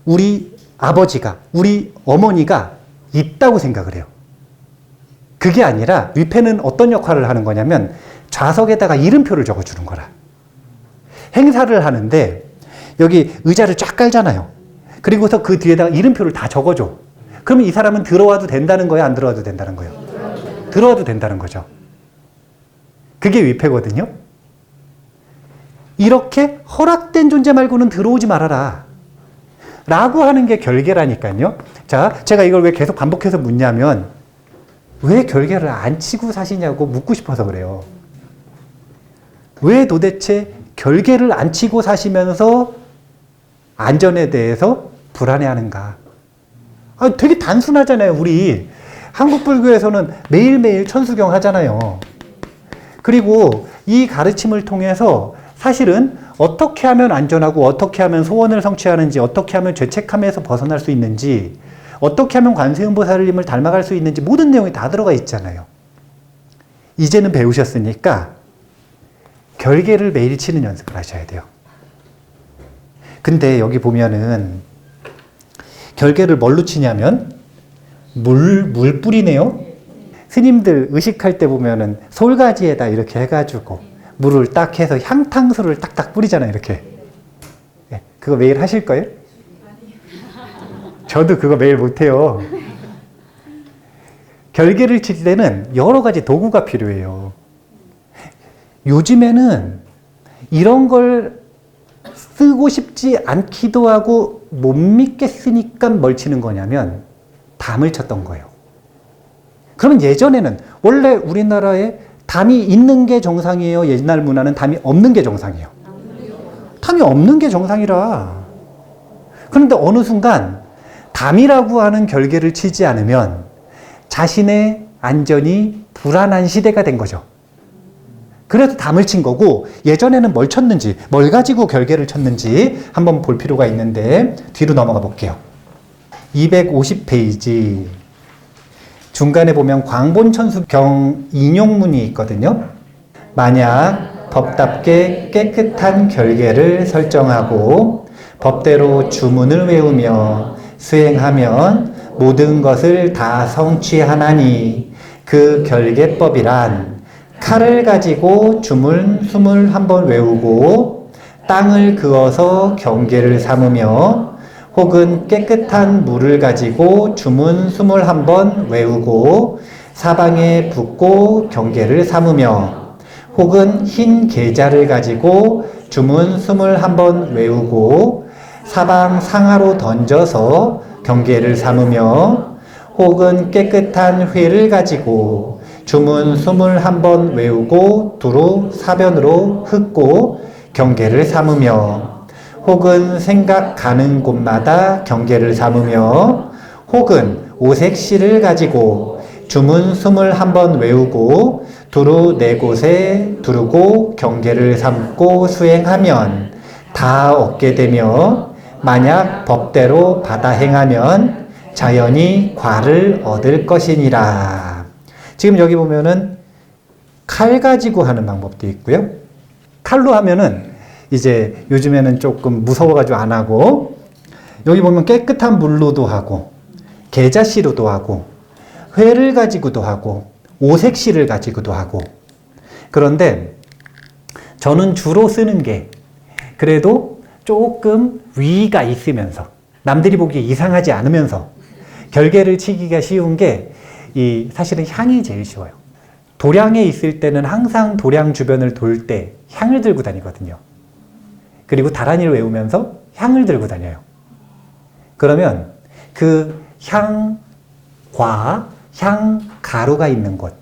우리 아버지가, 우리 어머니가 있다고 생각을 해요. 그게 아니라 위패는 어떤 역할을 하는 거냐면 좌석에다가 이름표를 적어주는 거라. 행사를 하는데 여기 의자를 쫙 깔잖아요. 그리고서 그 뒤에다가 이름표를 다 적어줘. 그러면 이 사람은 들어와도 된다는 거야, 안 들어와도 된다는 거예요? 들어와도 된다는 거죠. 그게 위패거든요. 이렇게 허락된 존재 말고는 들어오지 말아라 라고 하는 게 결계라니까요. 자, 제가 이걸 왜 계속 반복해서 묻냐면 왜 결계를 안 치고 사시냐고 묻고 싶어서 그래요. 왜 도대체 결계를 안 치고 사시면서 안전에 대해서 불안해하는가? 되게 단순하잖아요. 우리 한국 불교에서는 매일매일 천수경 하잖아요. 그리고 이 가르침을 통해서 사실은 어떻게 하면 안전하고 어떻게 하면 소원을 성취하는지, 어떻게 하면 죄책감에서 벗어날 수 있는지, 어떻게 하면 관세음보살님을 닮아갈 수 있는지 모든 내용이 다 들어가 있잖아요. 이제는 배우셨으니까 결계를 매일 치는 연습을 하셔야 돼요. 근데 여기 보면은 결계를 뭘로 치냐면 물뿌리네요. 스님들 의식할 때 보면은 솔가지에다 이렇게 해가지고 물을 딱 해서 향탕수를 딱딱 뿌리잖아요. 이렇게. 네, 그거 매일 하실 거예요? 저도 그거 매일 못해요. 결계를 칠 때는 여러 가지 도구가 필요해요. 요즘에는 이런 걸 쓰고 싶지 않기도 하고 못 믿겠으니까 뭘 치는 거냐면 담을 쳤던 거예요. 그러면 예전에는 원래 우리나라에 담이 있는 게 정상이에요? 옛날 문화는 담이 없는 게 정상이에요? 담이 없는 게 정상이라. 그런데 어느 순간 담이라고 하는 결계를 치지 않으면 자신의 안전이 불안한 시대가 된 거죠. 그래서 담을 친 거고, 예전에는 뭘 쳤는지, 뭘 가지고 결계를 쳤는지 한번 볼 필요가 있는데 뒤로 넘어가 볼게요. 250페이지 중간에 보면 광본천수경 인용문이 있거든요. 만약 법답게 깨끗한 결계를 설정하고 법대로 주문을 외우며 수행하면 모든 것을 다 성취하나니 그 결계법이란 칼을 가지고 주문 21번 외우고 땅을 그어서 경계를 삼으며 혹은 깨끗한 물을 가지고 주문 21번 외우고 사방에 붓고 경계를 삼으며 혹은 흰 계자를 가지고 주문 21번 외우고 사방 상하로 던져서 경계를 삼으며 혹은 깨끗한 회를 가지고 주문 21번 외우고 두루 사변으로 흙고 경계를 삼으며 혹은 생각 가는 곳마다 경계를 삼으며 혹은 오색실을 가지고 주문 21번 외우고 두루 네 곳에 두르고 경계를 삼고 수행하면 다 얻게 되며 만약 법대로 받아 행하면 자연히 과를 얻을 것이니라. 지금 여기 보면은 칼 가지고 하는 방법도 있고요. 칼로 하면은 이제 요즘에는 조금 무서워가지고 안 하고, 여기 보면 깨끗한 물로도 하고 계자씨로도 하고 회를 가지고도 하고 오색씨를 가지고도 하고. 그런데 저는 주로 쓰는 게 그래도 조금 위가 있으면서 남들이 보기에 이상하지 않으면서 결계를 치기가 쉬운 게 사실은 향이 제일 쉬워요. 도량에 있을 때는 항상 도량 주변을 돌 때 향을 들고 다니거든요. 그리고 다란이를 외우면서 향을 들고 다녀요. 그러면 그 향과 향가루가 있는 곳,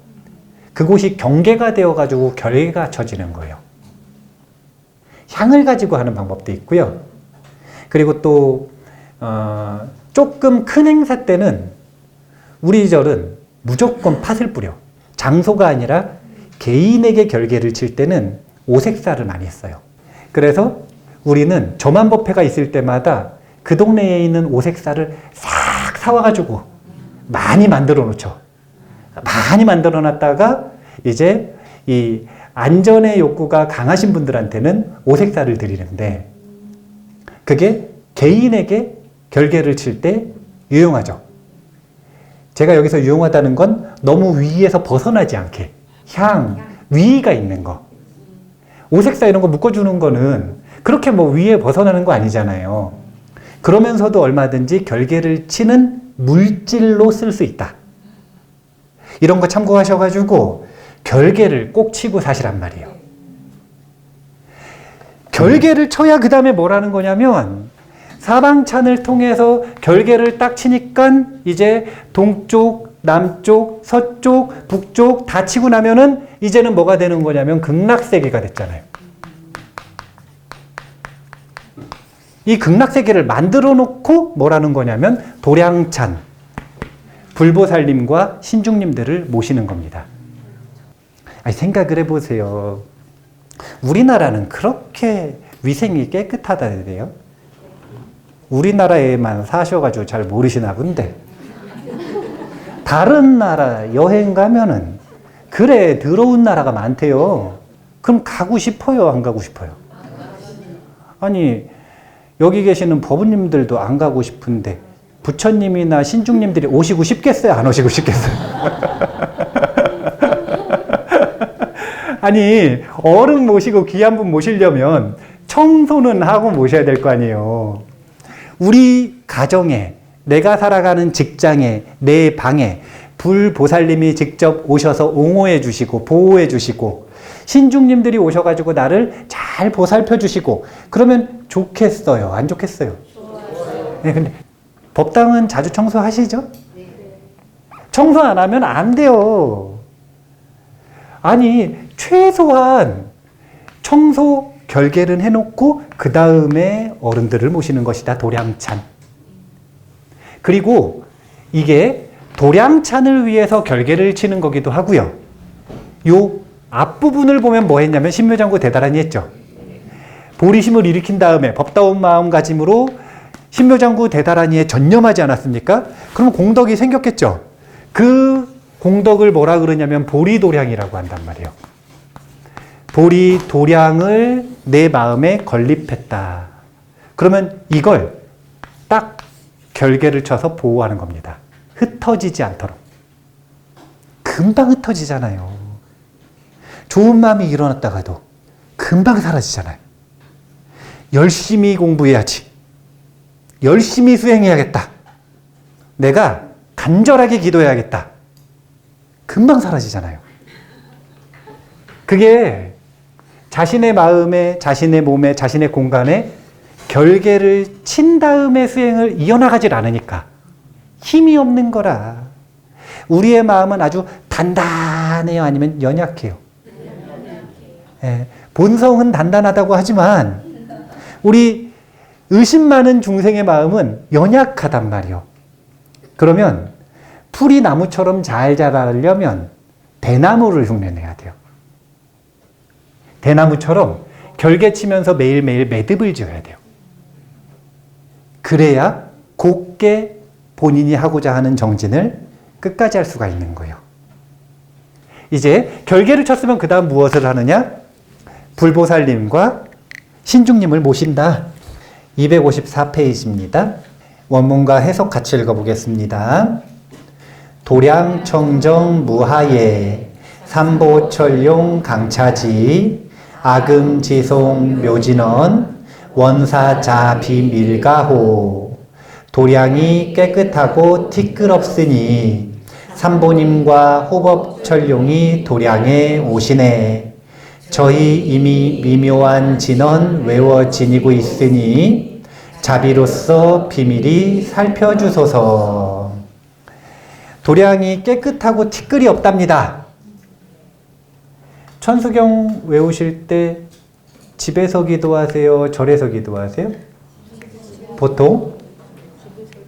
그곳이 경계가 되어가지고 결계가 쳐지는 거예요. 향을 가지고 하는 방법도 있고요. 그리고 또 조금 큰 행사 때는 우리 절은 무조건 팥을 뿌려. 장소가 아니라 개인에게 결계를 칠 때는 오색사를 많이 써요. 그래서 우리는 저만법회가 있을 때마다 그 동네에 있는 오색사를 싹 사와가지고 많이 만들어 놓죠. 많이 만들어 놨다가 이제 이 안전의 욕구가 강하신 분들한테는 오색사를 드리는데 그게 개인에게 결계를 칠 때 유용하죠. 제가 여기서 유용하다는 건 너무 위에서 벗어나지 않게 향, 위가 있는 거. 오색사 이런 거 묶어주는 거는 그렇게 뭐 위에 벗어나는 거 아니잖아요. 그러면서도 얼마든지 결계를 치는 물질로 쓸 수 있다. 이런 거 참고하셔가지고 결계를 꼭 치고 사시란 말이에요. 결계를 쳐야 그 다음에 뭐라는 거냐면 사방찬을 통해서 결계를 딱 치니까 이제 동쪽, 남쪽, 서쪽, 북쪽 다 치고 나면은 이제는 뭐가 되는 거냐면 극락세계가 됐잖아요. 이 극락세계를 만들어 놓고 뭐라는 거냐면 도량찬, 불보살님과 신중님들을 모시는 겁니다. 아니, 생각을 해보세요. 우리나라는 그렇게 위생이 깨끗하다 그래요? 우리나라에만 사셔가지고 잘 모르시나 본데 다른 나라 여행 가면은 그래 더러운 나라가 많대요. 그럼 가고 싶어요? 안 가고 싶어요? 아니 여기 계시는 법우님들도 안 가고 싶은데 부처님이나 신중님들이 오시고 싶겠어요? 안 오시고 싶겠어요? 아니 어른 모시고 귀한 분 모시려면 청소는 하고 모셔야 될 거 아니에요. 우리 가정에, 내가 살아가는 직장에, 내 방에 불보살님이 직접 오셔서 옹호해 주시고 보호해 주시고 신중님들이 오셔가지고 나를 잘 보살펴 주시고 그러면 좋겠어요? 안 좋겠어요? 네, 근데 법당은 자주 청소하시죠? 청소 안 하면 안 돼요. 아니 최소한 청소 결계는 해놓고 그 다음에 어른들을 모시는 것이다. 도량찬. 그리고 이게 도량찬을 위해서 결계를 치는 거기도 하고요. 요 앞부분을 보면 뭐 했냐면 신묘장구 대다란이 했죠. 보리심을 일으킨 다음에 법다운 마음가짐으로 신묘장구 대다란이에 전념하지 않았습니까? 그럼 공덕이 생겼겠죠. 그 공덕을 뭐라 그러냐면 보리도량이라고 한단 말이에요. 보리도량을 내 마음에 건립했다. 그러면 이걸 딱 결계를 쳐서 보호하는 겁니다. 흩어지지 않도록. 금방 흩어지잖아요. 좋은 마음이 일어났다가도 금방 사라지잖아요. 열심히 공부해야지. 열심히 수행해야겠다. 내가 간절하게 기도해야겠다. 금방 사라지잖아요. 그게 자신의 마음에, 자신의 몸에, 자신의 공간에 결계를 친 다음에 수행을 이어나가질 않으니까 힘이 없는 거라. 우리의 마음은 아주 단단해요? 아니면 연약해요? 예, 본성은 단단하다고 하지만 우리 의심 많은 중생의 마음은 연약하단 말이요. 그러면 풀이 나무처럼 잘 자라려면 대나무를 흉내내야 돼요. 대나무처럼 결계치면서 매일매일 매듭을 지어야 돼요. 그래야 곱게 본인이 하고자 하는 정진을 끝까지 할 수가 있는 거예요. 이제 결계를 쳤으면 그 다음 무엇을 하느냐? 불보살님과 신중님을 모신다. 254페이지입니다. 원문과 해석 같이 읽어보겠습니다. 도량청정 무하예 삼보철용 강차지 아금지송 묘진원 원사자 비밀가호 도량이 깨끗하고 티끌없으니 삼보님과 호법철용이 도량에 오시네. 저희 이미 미묘한 진언 외워 지니고 있으니 자비로서 비밀이 살펴주소서. 도량이 깨끗하고 티끌이 없답니다. 천수경 외우실 때 집에서 기도하세요? 절에서 기도하세요? 보통?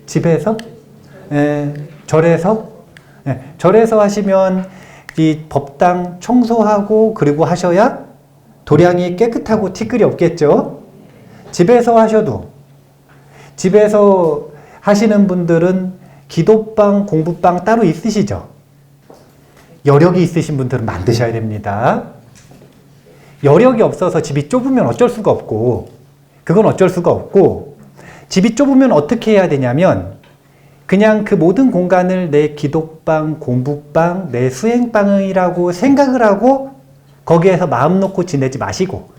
집에서? 절에서? 절에서 하시면 이 법당 청소하고 그리고 하셔야 도량이 깨끗하고 티끌이 없겠죠? 집에서 하셔도, 집에서 하시는 분들은 기도방, 공부방 따로 있으시죠? 여력이 있으신 분들은 만드셔야 됩니다. 여력이 없어서 집이 좁으면 어쩔 수가 없고, 그건 어쩔 수가 없고, 집이 좁으면 어떻게 해야 되냐면 그냥 그 모든 공간을 내 기독방, 공부방, 내 수행방이라고 생각을 하고 거기에서 마음 놓고 지내지 마시고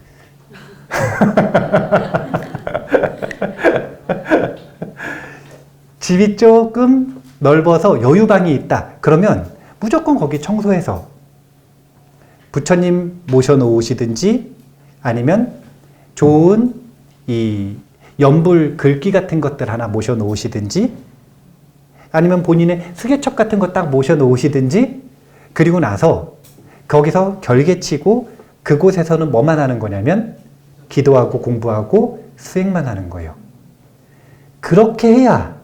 집이 조금 넓어서 여유방이 있다. 그러면 무조건 거기 청소해서 부처님 모셔놓으시든지 아니면 좋은 이 연불 글귀 같은 것들 하나 모셔놓으시든지 아니면 본인의 스개첩 같은 거 딱 모셔놓으시든지 그리고 나서 거기서 결계치고 그곳에서는 뭐만 하는 거냐면 기도하고 공부하고 수행만 하는 거예요. 그렇게 해야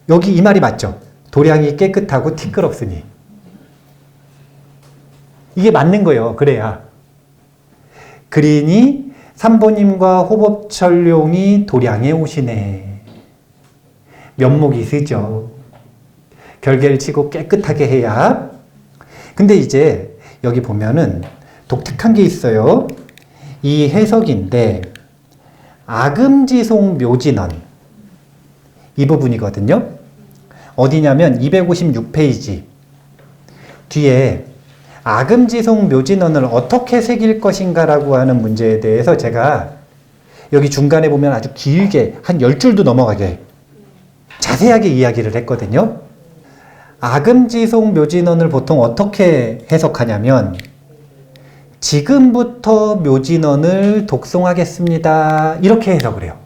여기 이 말이 맞죠? 도량이 깨끗하고 티끌없으니. 이게 맞는 거예요. 그래야. 그러니 삼보님과 호법철룡이 도량에 오시네. 면목이 쓰죠. 결계를 치고 깨끗하게 해야. 근데 이제 여기 보면은 독특한 게 있어요. 이 해석인데 아금지송 묘진언 이 부분이거든요. 어디냐면 256페이지 뒤에 아금지송 묘진언을 어떻게 새길 것인가 라고 하는 문제에 대해서 제가 여기 중간에 보면 아주 길게 한 10줄도 넘어가게 자세하게 이야기를 했거든요. 아금지송 묘진언을 보통 어떻게 해석하냐면 지금부터 묘진언을 독송하겠습니다. 이렇게 해석을 해요.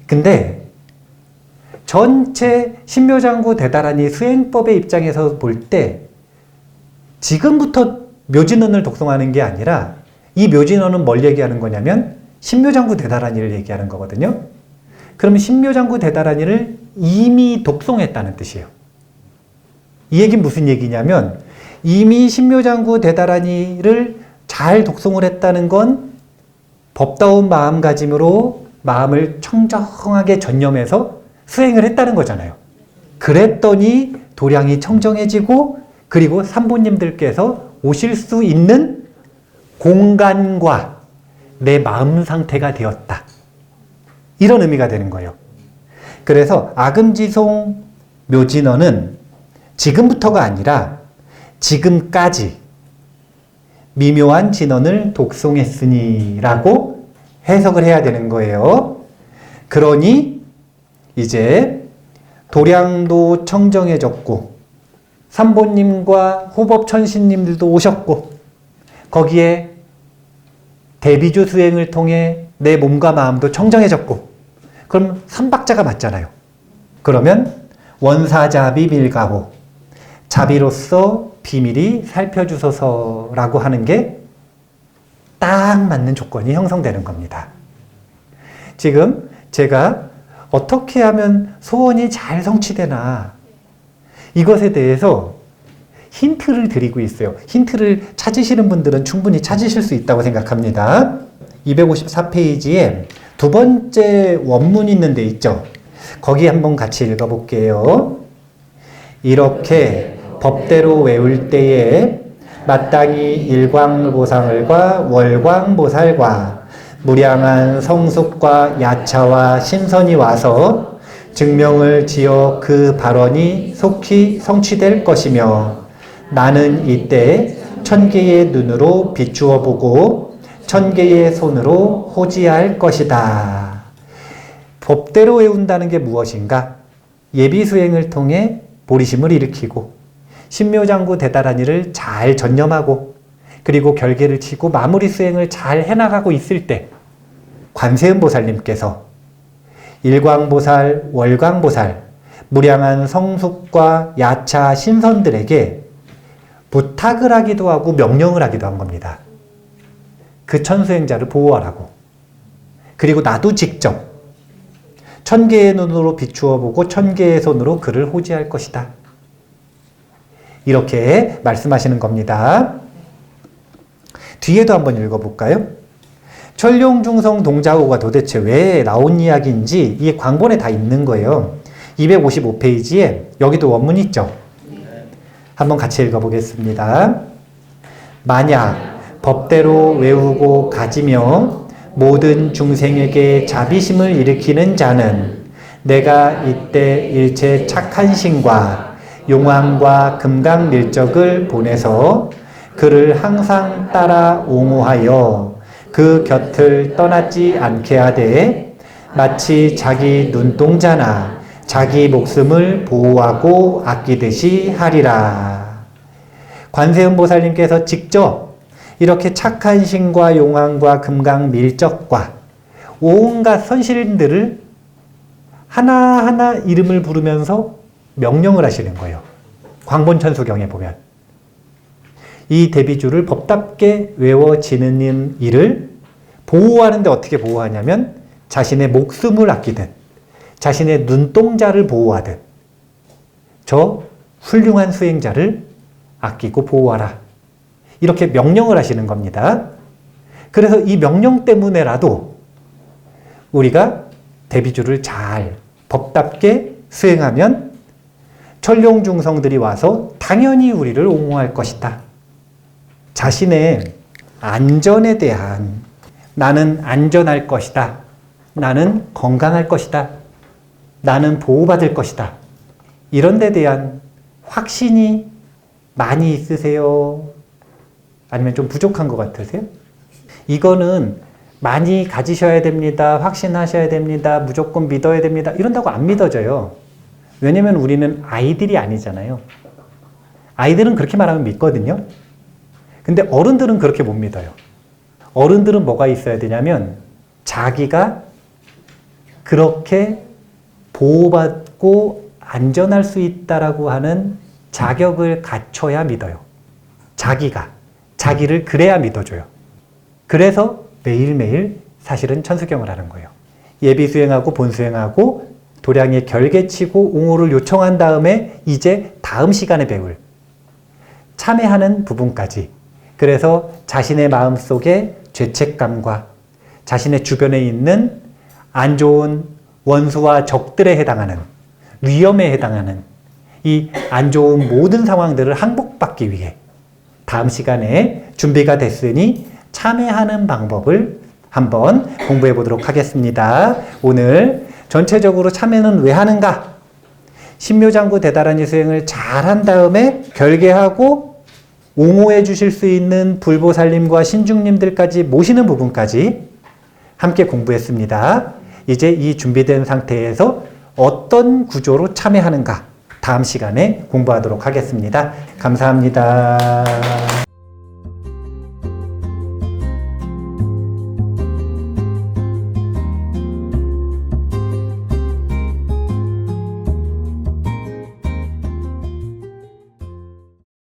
근데 전체 신묘장구 대다라니 수행법의 입장에서 볼 때 지금부터 묘진언을 독송하는 게 아니라 이 묘진언은 뭘 얘기하는 거냐면 신묘장구 대다라니를 얘기하는 거거든요. 그러면 신묘장구 대다라니를 이미 독송했다는 뜻이에요. 이 얘기는 무슨 얘기냐면 이미 신묘장구 대다라니를 잘 독송을 했다는 건 법다운 마음가짐으로 마음을 청정하게 전념해서 수행을 했다는 거잖아요. 그랬더니 도량이 청정해지고 그리고 삼보님들께서 오실 수 있는 공간과 내 마음 상태가 되었다. 이런 의미가 되는 거예요. 그래서 아금지송 묘진언은 지금부터가 아니라 지금까지 미묘한 진언을 독송했으니 라고 해석을 해야 되는 거예요. 그러니 이제 도량도 청정해졌고 삼보님과 호법천신님들도 오셨고 거기에 대비주 수행을 통해 내 몸과 마음도 청정해졌고 그럼 삼박자가 맞잖아요. 그러면 원사자비 밀가호 자비로서 비밀이 살펴주소서라고 하는 게 딱 맞는 조건이 형성되는 겁니다. 지금 제가 어떻게 하면 소원이 잘 성취되나 이것에 대해서 힌트를 드리고 있어요. 힌트를 찾으시는 분들은 충분히 찾으실 수 있다고 생각합니다. 254페이지에 두 번째 원문이 있는 데 있죠. 거기 한번 같이 읽어볼게요. 이렇게 법대로 외울 때에 마땅히 일광보살과 월광보살과 무량한 성숙과 야차와 신선이 와서 증명을 지어 그 발언이 속히 성취될 것이며 나는 이때 천개의 눈으로 비추어 보고 천개의 손으로 호지할 것이다. 법대로 외운다는 게 무엇인가? 예비수행을 통해 보리심을 일으키고 신묘장구 대다라니를 잘 전념하고 그리고 결계를 치고 마무리 수행을 잘 해나가고 있을 때 관세음보살님께서 일광보살, 월광보살, 무량한 성숙과 야차 신선들에게 부탁을 하기도 하고 명령을 하기도 한 겁니다. 그 천수행자를 보호하라고. 그리고 나도 직접 천개의 눈으로 비추어 보고 천개의 손으로 그를 호지할 것이다. 이렇게 말씀하시는 겁니다. 뒤에도 한번 읽어볼까요? 철룡중성 동자호가 도대체 왜 나온 이야기인지 이 광본에 다 있는 거예요. 255페이지에 여기도 원문 있죠? 한번 같이 읽어보겠습니다. 만약 법대로 외우고 가지며 모든 중생에게 자비심을 일으키는 자는 내가 이때 일체 착한 신과 용왕과 금강밀적을 보내서 그를 항상 따라 옹호하여 그 곁을 떠나지 않게 하되 마치 자기 눈동자나 자기 목숨을 보호하고 아끼듯이 하리라. 관세음보살님께서 직접 이렇게 착한 신과 용왕과 금강밀적과 온갖 선실들을 하나하나 이름을 부르면서 명령을 하시는 거예요. 광본천수경에 보면 이 대비주를 법답게 외워지는 일을 보호하는데 어떻게 보호하냐면 자신의 목숨을 아끼듯 자신의 눈동자를 보호하듯 저 훌륭한 수행자를 아끼고 보호하라. 이렇게 명령을 하시는 겁니다. 그래서 이 명령 때문에라도 우리가 대비주를 잘 법답게 수행하면 천룡중성들이 와서 당연히 우리를 옹호할 것이다. 자신의 안전에 대한 나는 안전할 것이다. 나는 건강할 것이다. 나는 보호받을 것이다. 이런 데 대한 확신이 많이 있으세요? 아니면 좀 부족한 것 같으세요? 이거는 많이 가지셔야 됩니다. 확신하셔야 됩니다. 무조건 믿어야 됩니다. 이런다고 안 믿어져요. 왜냐면 우리는 아이들이 아니잖아요. 아이들은 그렇게 말하면 믿거든요. 근데 어른들은 그렇게 못 믿어요. 어른들은 뭐가 있어야 되냐면 자기가 그렇게 보호받고 안전할 수 있다라고 하는 자격을 갖춰야 믿어요. 자기를 그래야 믿어줘요. 그래서 매일매일 사실은 천수경을 하는 거예요. 예비 수행하고 본 수행하고 도량에 결계치고 옹호를 요청한 다음에 이제 다음 시간에 배울 참회하는 부분까지. 그래서 자신의 마음속에 죄책감과 자신의 주변에 있는 안 좋은 원수와 적들에 해당하는 위험에 해당하는 이 안 좋은 모든 상황들을 항복받기 위해 다음 시간에 준비가 됐으니 참회하는 방법을 한번 공부해 보도록 하겠습니다. 오늘 전체적으로 참회는 왜 하는가? 신묘장구 대다라니 수행을 잘 한 다음에 결계하고 옹호해 주실 수 있는 불보살님과 신중님들까지 모시는 부분까지 함께 공부했습니다. 이제 이 준비된 상태에서 어떤 구조로 참여하는가 다음 시간에 공부하도록 하겠습니다. 감사합니다.